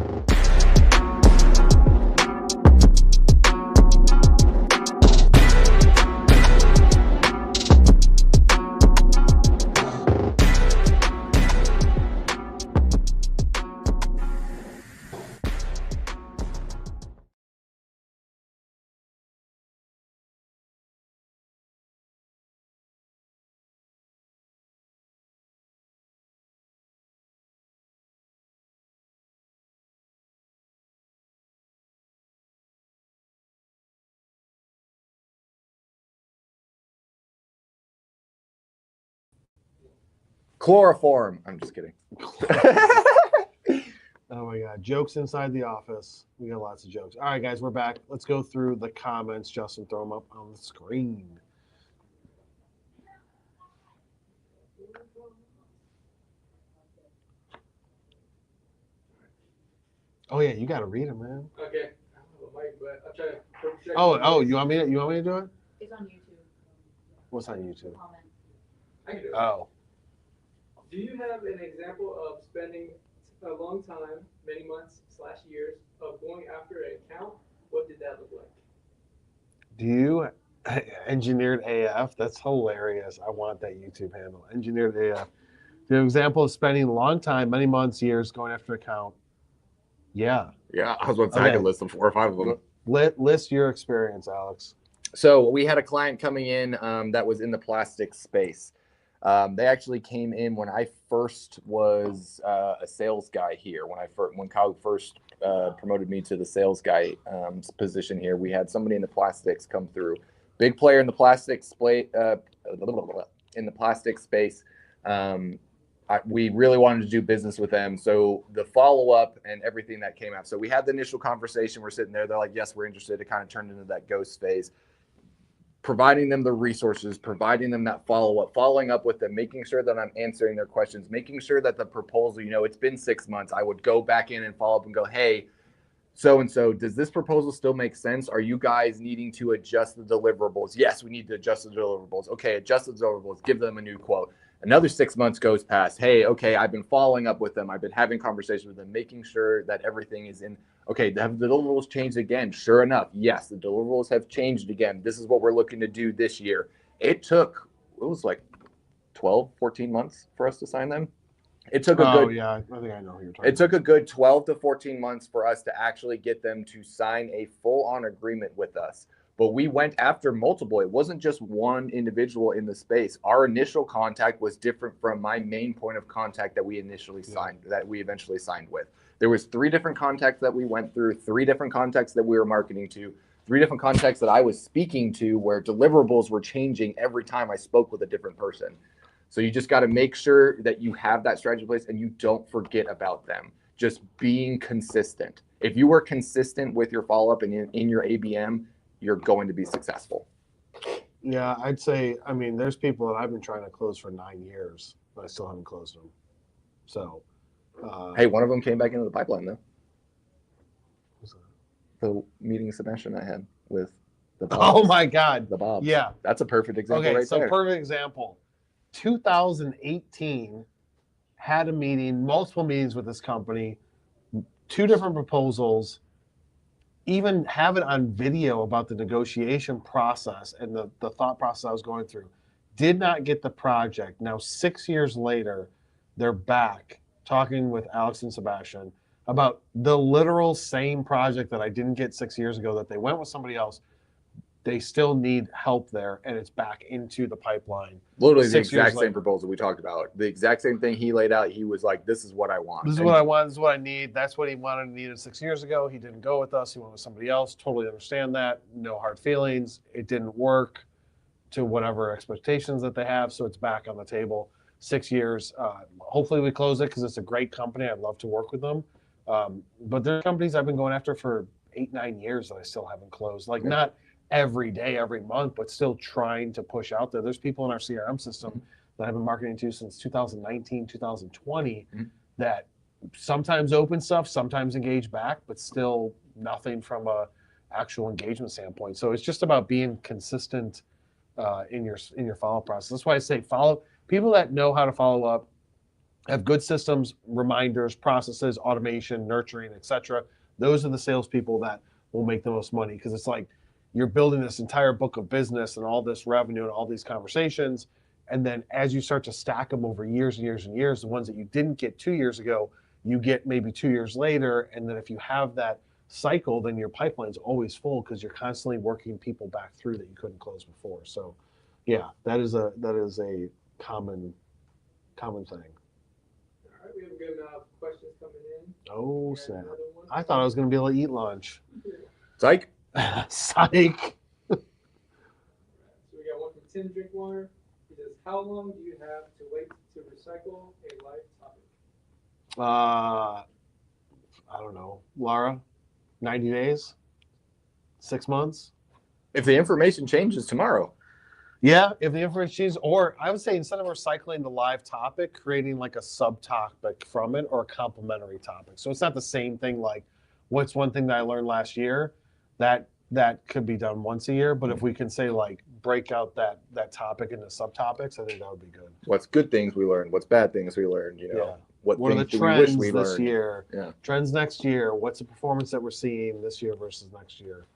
Chloroform. I'm just kidding. Oh my God. Jokes inside the office. We got lots of jokes. All right, guys, we're back. Let's go through the comments. Justin, throw them up on the screen. Oh yeah, you got to read them, man. Okay. I don't have a mic, but I'll try to project Oh, my- you want me to do it? It's on YouTube. What's on YouTube? Comment. I can do it. Oh. Do you have an example of spending a long time, many months / years, of going after an account? What did that look like? Do you engineered AF? That's hilarious. I want that YouTube handle. Engineered AF. Do you have an example of spending a long time, many months, years going after an account? Yeah. Yeah, I was about to say I Okay. could list them 4 or 5 of them. List your experience, Alex. So we had a client coming in that was in the plastic space. They actually came in when I first was a sales guy here. When Kyle first promoted me to the sales guy position here, we had somebody in the plastics come through. Big player in the plastic space. We really wanted to do business with them. So the follow-up and everything that came out. So we had the initial conversation. We're sitting there. They're like, yes, we're interested. It kind of turned into that ghost phase. Providing them the resources, providing them that follow-up, following up with them, making sure that I'm answering their questions, making sure that the proposal, it's been 6 months. I would go back in and follow up and go, hey, so-and-so, does this proposal still make sense? Are you guys needing to adjust the deliverables? Yes, we need to adjust the deliverables. Okay, adjust the deliverables. Give them a new quote. Another 6 months goes past. Hey, okay, I've been following up with them. I've been having conversations with them, making sure that everything is in. Okay, have the deliverables changed again? Sure enough, yes, the deliverables have changed again. This is what we're looking to do this year. It was like 12, 14 months for us to sign them. It took a good. Yeah, I think I know who you're talking It took a good 12 to 14 months for us to actually get them to sign a full-on agreement with us. But we went after multiple. It wasn't just one individual in the space. Our initial contact was different from my main point of contact that we eventually signed with. There was 3 different contacts that we went through, 3 different contacts that we were marketing to, 3 different contacts that I was speaking to, where deliverables were changing every time I spoke with a different person. So you just got to make sure that you have that strategy in place and you don't forget about them. Just being consistent. If you are consistent with your follow-up and in your ABM, you're going to be successful. Yeah, I'd say, there's people that I've been trying to close for 9 years, but I still haven't closed them. So, Hey, one of them came back into the pipeline, though. who's that? The meeting Sebastian I had with the Bobs. Oh my God. The Bobs. Yeah. That's a perfect example Okay, right so there. perfect example. 2018, had a meeting, multiple meetings with this company, 2 different proposals. even have it on video about the negotiation process and the thought process I was going through. Did not get the project. Now 6 years later, they're back talking with Alex and Sebastian about the literal same project that I didn't get 6 years ago, that they went with somebody else. They still need help there, and it's back into the pipeline. Literally the 6 years exact same later. proposal we talked about. The exact same thing he laid out. He was like, this is what I want. This is what I want. This is what I need. That's what he wanted and needed 6 years ago. He didn't go with us. He went with somebody else. Totally understand that. No hard feelings. It didn't work to whatever expectations that they have. So it's back on the table. 6 years. Hopefully we close it because it's a great company. I'd love to work with them. But there are companies I've been going after for 8-9 years that I still haven't closed. Like not every day, every month, but still trying to push out there. There's people in our CRM system that I've been marketing to since 2019, 2020 that sometimes open stuff, sometimes engage back, but still nothing from a actual engagement standpoint. So it's just about being consistent in your follow process. That's why I say follow people that know how to follow up, have good systems, reminders, processes, automation, nurturing, etc. Those are the salespeople that will make the most money, because it's like you're building this entire book of business and all this revenue and all these conversations. And then as you start to stack them over years and years and years, the ones that you didn't get 2 years ago, you get maybe 2 years later. And then if you have that cycle, then your pipeline's always full because you're constantly working people back through that you couldn't close before. So yeah, that is a common thing. All right, we have a good amount of questions coming in. Oh, And snap. another one. I thought I was going to be able to eat lunch. Psych. Psych. So we got one from Tim Drinkwater. He says, how long do you have to wait to recycle a live topic? I don't know. Laura, 90 days? 6 months? If the information changes tomorrow. Yeah, if the information changes, or I would say instead of recycling the live topic, creating like a subtopic from it or a complementary topic. So it's not the same thing like what's one thing that I learned last year. That could be done once a year, but if we can say like break out that topic into subtopics, I think that would be good. What's good things we learned? What's bad things we learned? You know, Yeah. what What are the things do we wish trends we this learned? year? Yeah. Trends next year. What's the performance that we're seeing this year versus next year?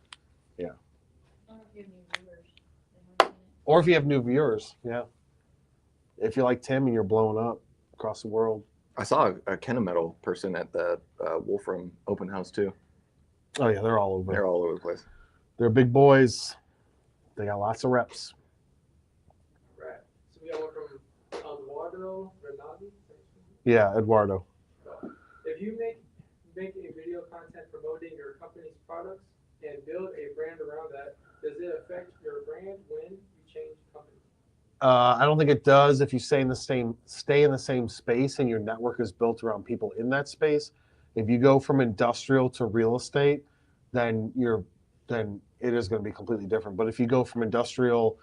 I don't know if you have any viewers. They haven't seen it. Or if you have new viewers, yeah. If you like Tim and you're blowing up across the world. I saw a Kennametal person at the Wolfram open house too. Oh yeah, they're all over. They're all over the place. They're big boys. They got lots of reps. Right. So we got one from Eduardo Renati. Yeah, Eduardo. If you make a video content promoting your company's products and build a brand around that, does it affect your brand when you change companies? I don't think it does if you stay in the same space and your network is built around people in that space. If you go from industrial to real estate, then it is going to be completely different. But if you go from industrial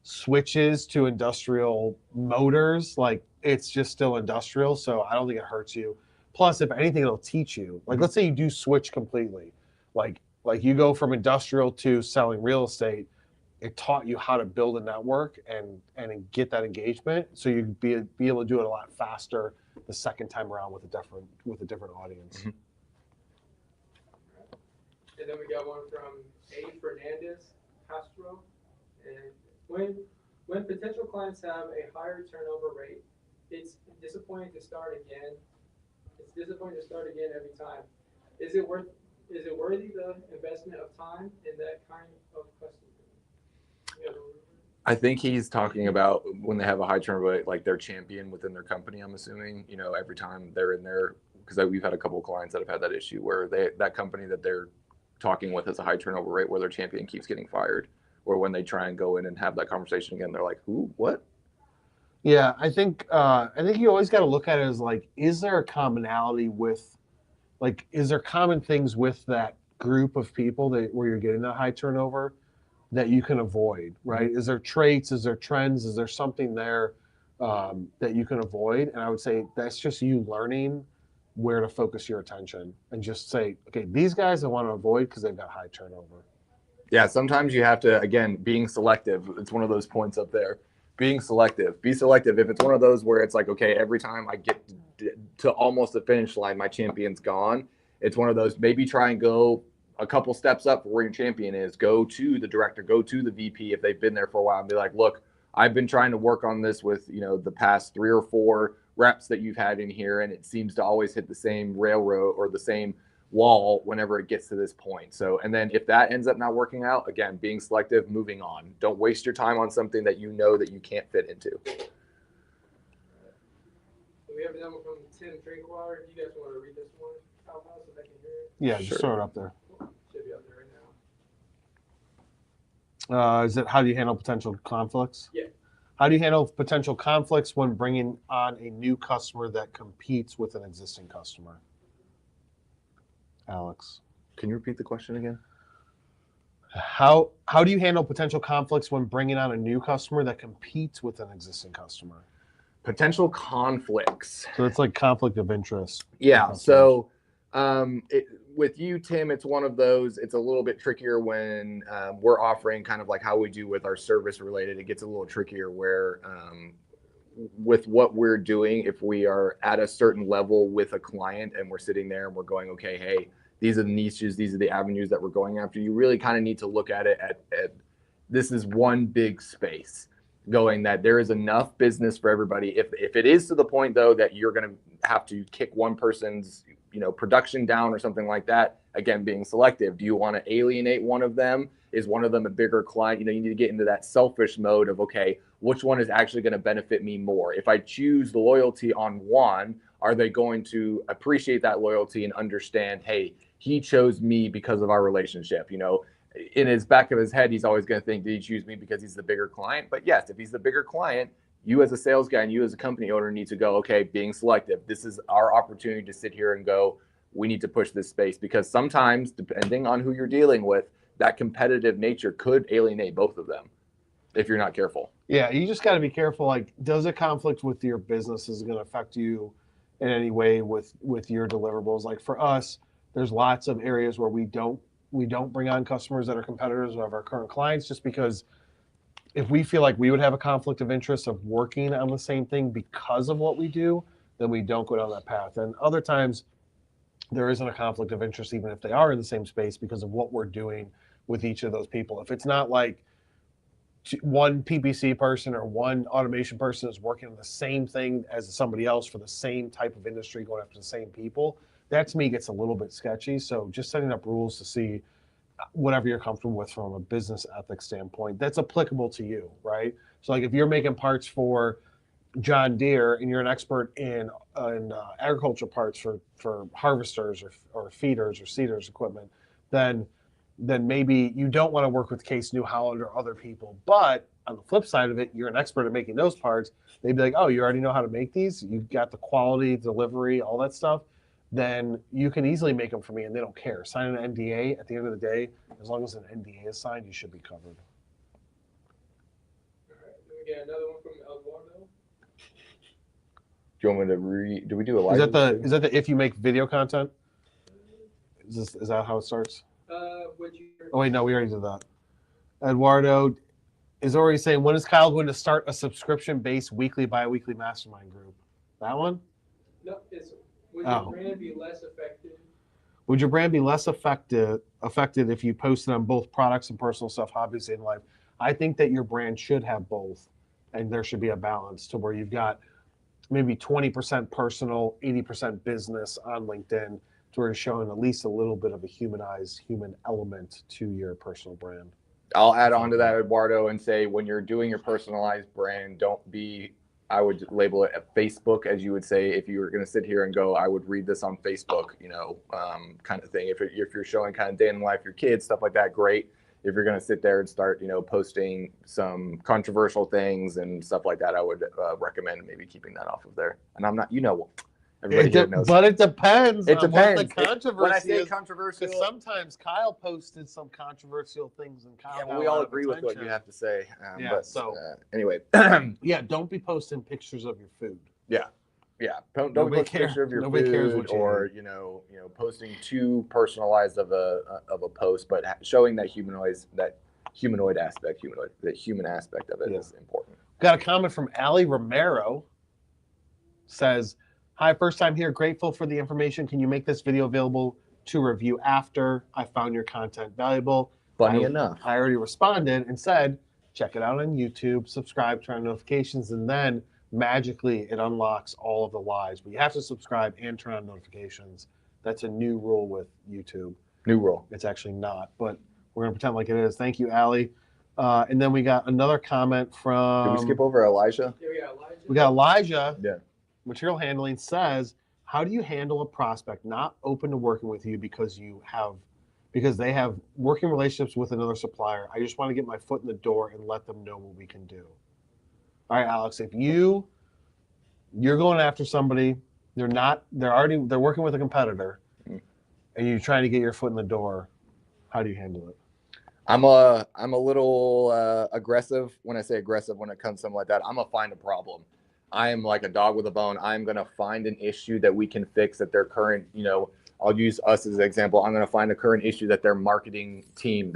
switches to industrial motors, like it's just still industrial. So I don't think it hurts you. Plus, if anything, it'll teach you. Like, let's say you do switch completely. Like you go from industrial to selling real estate. It taught you how to build a network and get that engagement. So you'd be able to do it a lot faster the second time around with a different audience. Mm-hmm. And then we got one from A. Fernandez Castro. And when potential clients have a higher turnover rate, it's disappointing to start again. It's disappointing to start again every time. Is it worthy the investment of time in that kind of customer? I think he's talking about when they have a high turnover rate, like their champion within their company. I'm assuming, you know, every time they're in there, because we've had a couple of clients that have had that issue where that company that they're talking with has a high turnover rate where their champion keeps getting fired, or when they try and go in and have that conversation again, they're like, who, what? Yeah, I think you always got to look at it as like, is there a commonality with, like, is there common things with that group of people where you're getting that high turnover that you can avoid, right? Is there traits? Is there trends? Is there something there that you can avoid? And I would say that's just you learning where to focus your attention and just say, okay, these guys I want to avoid because they've got high turnover. Yeah, sometimes you have to, again, being selective. It's one of those points up there. Being selective. Be selective. If it's one of those where it's like, okay, every time I get to almost the finish line, my champion's gone. It's one of those, maybe try and go a couple steps up for where your champion is. Go to the director, go to the VP if they've been there for a while, and be like, look, I've been trying to work on this with, the past 3 or 4 reps that you've had in here, and it seems to always hit the same railroad or the same wall whenever it gets to this point. So, and then if that ends up not working out, again, being selective, moving on. Don't waste your time on something that you know that you can't fit into. We have another one from Tim Drinkwater. Do you guys want to read this one out loud so they can hear it? Yeah, just throw it up there. Should be up there right now. Is it how do you handle potential conflicts? Yeah. How do you handle potential conflicts when bringing on a new customer that competes with an existing customer? Alex. Can you repeat the question again? How do you handle potential conflicts when bringing on a new customer that competes with an existing customer? Potential conflicts. So it's like conflict of interest. Yeah. So with you, Tim, it's one of those. It's a little bit trickier when we're offering kind of like how we do with our service related. It gets a little trickier where with what we're doing, if we are at a certain level with a client and we're sitting there and we're going, okay, hey, these are the niches, these are the avenues that we're going after. You really kind of need to look at it at this is one big space, going that there is enough business for everybody. If it is to the point though that you're going to have to kick one person's production down or something like that, again, being selective. Do you want to alienate one of them? Is one of them a bigger client? You need to get into that selfish mode of, okay, which one is actually going to benefit me more? If I choose the loyalty on one, are they going to appreciate that loyalty and understand, hey, he chose me because of our relationship? In his back of his head, he's always going to think, did he choose me because he's the bigger client? But yes, if he's the bigger client, you as a sales guy and you as a company owner need to go, okay, being selective. This is our opportunity to sit here and go, we need to push this space, because sometimes, depending on who you're dealing with, that competitive nature could alienate both of them if you're not careful. Yeah, you just got to be careful. Like, does a conflict with your business is going to affect you in any way with your deliverables? Like for us, there's lots of areas where we don't bring on customers that are competitors of our current clients, just because if we feel like we would have a conflict of interest of working on the same thing because of what we do, then we don't go down that path. And other times there isn't a conflict of interest, even if they are in the same space, because of what we're doing with each of those people. If it's not like one PPC person or one automation person is working on the same thing as somebody else for the same type of industry, going after the same people, that to me gets a little bit sketchy. So just setting up rules to see whatever you're comfortable with from a business ethics standpoint that's applicable to you, right? So like if you're making parts for John Deere and you're an expert in agriculture parts for harvesters or feeders or seeders equipment, then maybe you don't want to work with Case New Holland or other people. But on the flip side of it, you're an expert at making those parts. They'd be like, oh, you already know how to make these. You've got the quality, delivery, all that stuff. Then you can easily make them for me, and they don't care. Sign an NDA. At the end of the day, as long as an NDA is signed, you should be covered. All right, then we get another one from Eduardo. Do you want me to read? Do we do a live? Is that the if you make video content? Is that how it starts? Would you? Oh wait, no, we already did that. Eduardo is already saying, when is Kyle going to start a subscription-based weekly, bi-weekly mastermind group? That one? No, it's would your brand be less effective? Would your brand be less affected if you posted on both products and personal stuff, hobbies, and life? I think that your brand should have both, and there should be a balance to where you've got maybe 20% personal, 80% business on LinkedIn, to where you're showing at least a little bit of a human element to your personal brand. I'll add on to that, Eduardo, and say when you're doing your personalized brand, don't be, I would label it at Facebook, as you would say, if you were going to sit here and go, I would read this on Facebook, kind of thing. If you're showing kind of day in the life of your kids, stuff like that, great. If you're going to sit there and start, posting some controversial things and stuff like that, I would recommend maybe keeping that off of there. And I'm not, everybody here knows. But it depends. It depends. What the controversy when I say is. controversial, Because sometimes Kyle posted some controversial things, and Kyle. yeah, we all agree with what you have to say. Anyway, yeah, don't be posting pictures of your food. Yeah. Don't post a picture of your Nobody cares food, what you or posting too personalized of a post, but showing that human aspect of it is important. Got a comment from Ali Romero. Says, hi, first time here. Grateful for the information. Can you make this video available to review after I found your content valuable. Funny I- enough. I already responded and said, check it out on YouTube, subscribe, turn on notifications, and then magically it unlocks all of the lives. But you have to subscribe and turn on notifications. That's a new rule with YouTube. New rule. It's actually not, but we're going to pretend like it is. Thank you, Allie. And then we got another comment from. Did we skip over Elijah? Yeah, we got Elijah. We got Elijah. Yeah. Material handling says, how do you handle a prospect not open to working with you because they have working relationships with another supplier? I just want to get my foot in the door and let them know what we can do. All right, Alex, if you're going after somebody, they're working with a competitor, and you're trying to get your foot in the door, how do you handle it? I'm a little aggressive. When I say aggressive, when it comes to something like that, I'm gonna find a problem. I am like a dog with a bone. I'm gonna find an issue that we can fix at their current, I'll use us as an example. I'm gonna find the current issue that their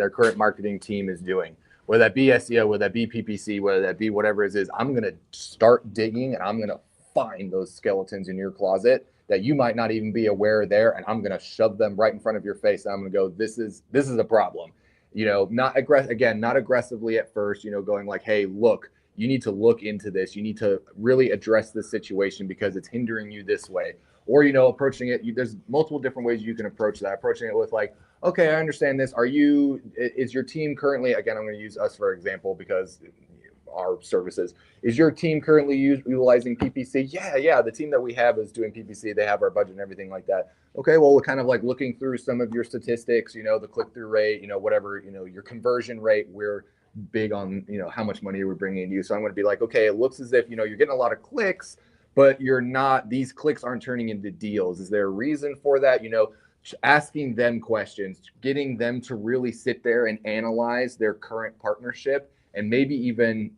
current marketing team is doing. Whether that be SEO, whether that be PPC, whether that be whatever it is, I'm gonna start digging and I'm gonna find those skeletons in your closet that you might not even be aware are there, and I'm gonna shove them right in front of your face. And I'm gonna go, this is a problem. Not aggressively at first, going like, hey, look, you need to look into this. You need to really address this situation because it's hindering you this way. Or, approaching it, there's multiple different ways you can approach that. Approaching it with like, okay, I understand this. Is your team currently, again, I'm going to use us for example because our services, is your team currently utilizing PPC? Yeah. The team that we have is doing PPC. They have our budget and everything like that. Okay, well, we're kind of like looking through some of your statistics, the click-through rate, whatever, your conversion rate. We're big on, how much money we're bringing to you. So I'm going to be like, okay, it looks as if, you're getting a lot of clicks, but these clicks aren't turning into deals. Is there a reason for that? Asking them questions, getting them to really sit there and analyze their current partnership and maybe even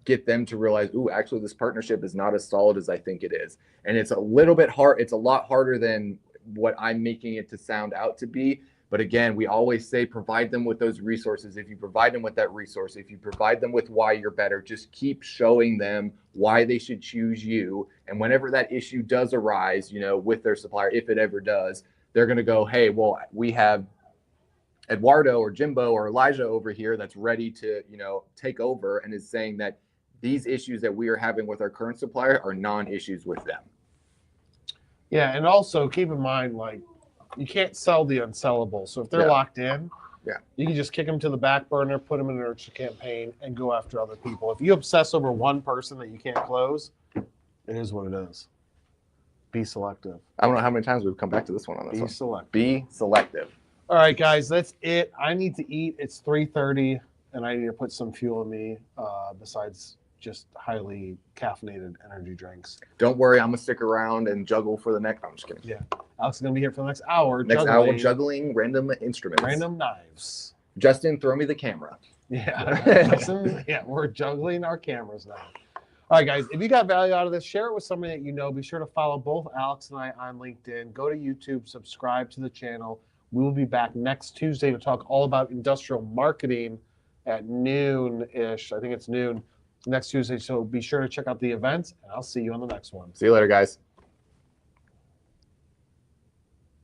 get them to realize, ooh, actually this partnership is not as solid as I think it is. And it's a little bit hard. It's a lot harder than what I'm making it to sound out to be. But again, we always say, provide them with those resources. If you provide them with that resource, if you provide them with why you're better, just keep showing them why they should choose you. And whenever that issue does arise, with their supplier, if it ever does, they're going to go, hey, well, we have Eduardo or Jimbo or Elijah over here that's ready to, take over and is saying that these issues that we are having with our current supplier are non-issues with them. Yeah, and also keep in mind, like, you can't sell the unsellable. So if they're locked in, you can just kick them to the back burner, put them in an nurture campaign, and go after other people. If you obsess over one person that you can't close, it is what it is. Be selective. I don't know how many times we've come back to this one on this one. Selective. Be selective. All right, guys, that's it. I need to eat. It's 3:30, and I need to put some fuel in me besides just highly caffeinated energy drinks. Don't worry, I'm going to stick around and juggle for the next. I'm just kidding. Yeah. Alex is going to be here for the next hour. Juggling random instruments. Random knives. Justin, throw me the camera. Yeah. We're juggling our cameras now. All right, guys, if you got value out of this, share it with somebody that you know. Be sure to follow both Alex and I on LinkedIn. Go to YouTube, subscribe to the channel. We will be back next Tuesday to talk all about industrial marketing at noon-ish. I think it's noon next Tuesday. So be sure to check out the events, and I'll see you on the next one. See you later, guys.